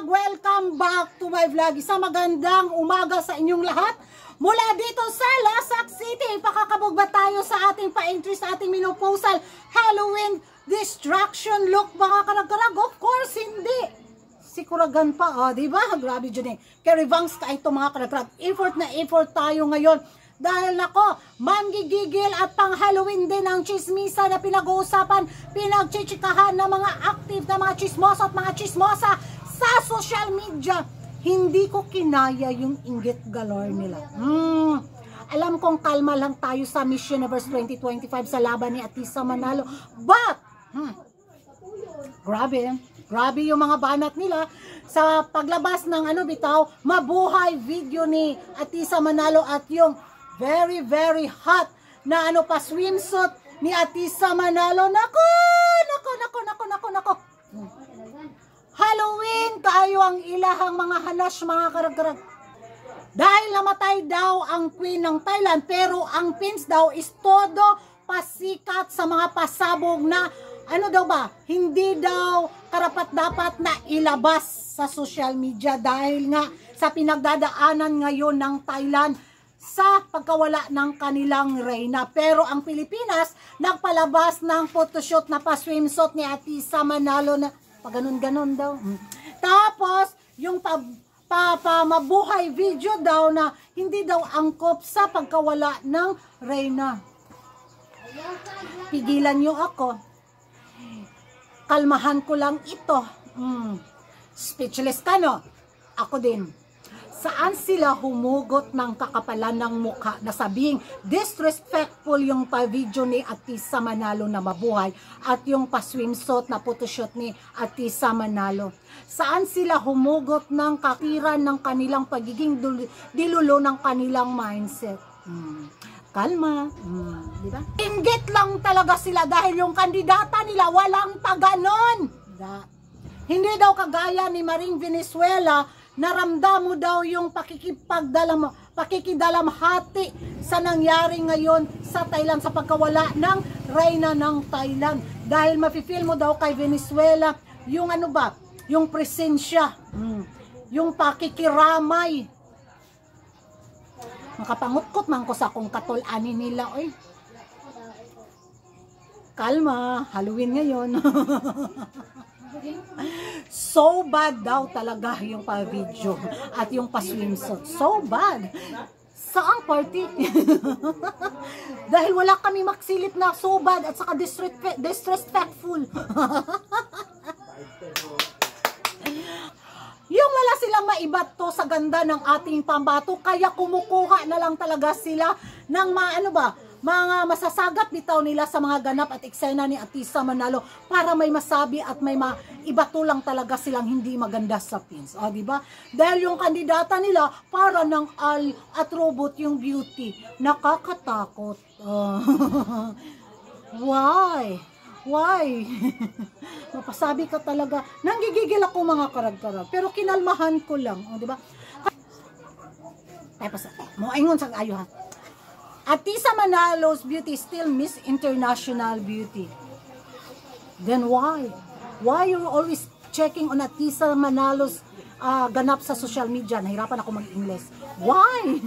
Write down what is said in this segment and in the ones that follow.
karagkarag, welcome back to my vlog. Isang magandang umaga sa inyong lahat. Mula dito sa Lasak City, pakakabog ba tayo sa ating pa-entry sa ating minoposal Halloween distraction look mga karagkarag? Of course, hindi. Sikuragan pa, diba? Grabe dyan eh. Kerivangs ka ito mga karagkarag. Effort na effort tayo ngayon. Dahil nako, manggigigil at pang Halloween din ang chismisa na pinag-uusapan, pinagchichikahan ng mga active na mga chismosa at mga chismosa sa social media. Hindi ko kinaya yung inggit galore nila. Alam kong kalma lang tayo sa Miss Universe 2025 sa laban ni Atisa Manalo. But, grabe yung mga banat nila sa paglabas ng mabuhay video ni Atisa Manalo at yung very hot na swimsuit ni Atisa Manalo. Nako. Halloween tayo ang ilahang mga hanas mga karagkarag. Dahil namatay daw ang queen ng Thailand, pero ang pins daw is todo pasikat sa mga pasabog na hindi daw karapat-dapat na ilabas sa social media dahil nga sa pinagdadaanan ngayon ng Thailand sa pagkawala ng kanilang reyna. Pero ang Pilipinas nagpalabas ng photoshoot na pa-swimsuit ni Atisa Manalo na paganon-ganon daw. Tapos yung mabuhay video daw na hindi daw angkop sa pagkawala ng reyna. Pigilan nyo ako. Kalmahan ko lang ito. Speechless ka, no? Ako din. Saan sila humugot ng kakapalan ng mukha na sabing disrespectful yung pa-video ni Atisa Manalo na mabuhay at yung pa-swimsuit na photoshoot ni Atisa Manalo? Saan sila humugot ng kakiran ng kanilang pagiging dilulo ng kanilang mindset? Kalma, diba? Inggit lang talaga sila dahil yung kandidata nila walang paganon. Hindi daw kagaya ni Maring Venezuela, naramdam mo daw yung pakikidalamhati sa nangyari ngayon sa Thailand sa pagkawala ng reyna ng Thailand. Dahil mafe-feel mo daw kay Venezuela yung yung presensya, yung pakikiramay. Makapangutkot man ko sa kung katol-ani nila, oy. Kalma, Halloween ngayon. So bad daw talaga yung pa-video at yung pa-swimsuit. So bad. Saang party? Dahil wala kami maksilip na so bad at saka disrespectful. Yung wala silang maibato sa ganda ng ating pambato, kaya kumukuha na lang talaga sila ng mga masasagap bitaw nila sa mga ganap at eksena ni Atisa Manalo para may masabi at may maibato lang talaga silang hindi maganda sa pins. Diba? Dahil yung kandidata nila para ng al at robot yung beauty. Nakakatakot. Why? Mapasabi ka talaga. Nanggigigil ako mga karag-karag. Pero kinalmahan ko lang. Diba? Tapos, moingon sa ayo ha. Atisa Manalo's beauty is still Miss International Beauty. Then why? Why you always checking on Atisa Manalo's ganap sa social media? Nahirapan ako mag-English. Why?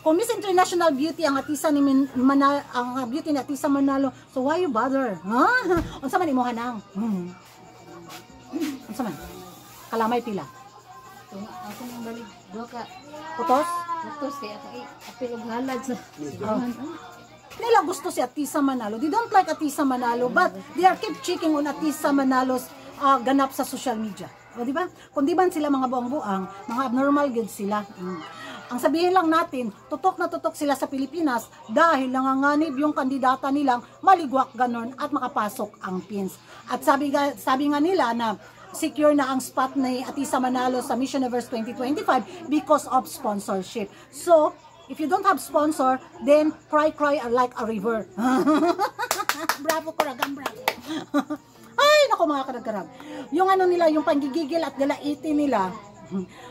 Kung Miss International Beauty ang beauty ni Atisa Manalo, so why you bother? Unsa man imuha nang? Unsa man? Kalamay pila. Ako nang balik do ka. Putos? Putos kaya apilog halad sa nila gusto si Atisa Manalo. They don't like Atisa Manalo, but they are keep checking on Atisa Manalo's ganap sa social media. Diba? Kung di ba sila mga buang-buang, mga abnormal good sila. Ang sabihin lang natin, tutok na tutok sila sa Pilipinas dahil nanganganib yung kandidata nilang maligwak ganon at makapasok ang pins. At sabi nga nila na secure na ang spot ni Atisa Manalo sa Miss Universe 2025 because of sponsorship. So, if you don't have sponsor, then cry like a river. Bravo, Kuragan, bravo. Ay, naku mga karag-karag. Yung nila, yung panggigigil at galaitin nila,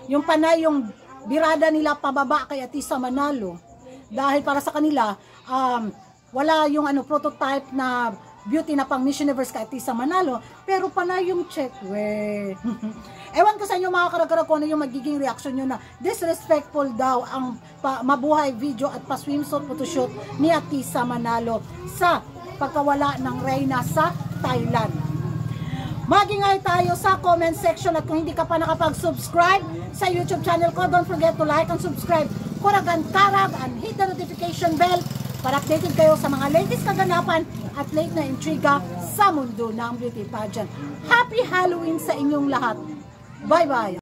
yung panay, yung birada nila pababa kay Atisa Manalo. Dahil para sa kanila, wala yung prototype na beauty na pang Miss Universe ka Tisa Manalo, pero panay yung check, we. Ewan ko sa inyo mga karagara kung ano yung magiging reaction nyo na disrespectful daw ang mabuhay video at pa-swimsuit photoshoot ni Tisa Manalo sa pagkawala ng Reyna sa Thailand. Magingay tayo sa comment section at kung hindi ka pa nakapag-subscribe sa YouTube channel ko, don't forget to like and subscribe, Kuragan Karag, and hit the notification bell para updated kayo sa mga latest kaganapan at late na intriga sa mundo ng beauty pageant. Happy Halloween sa inyong lahat. Bye-bye!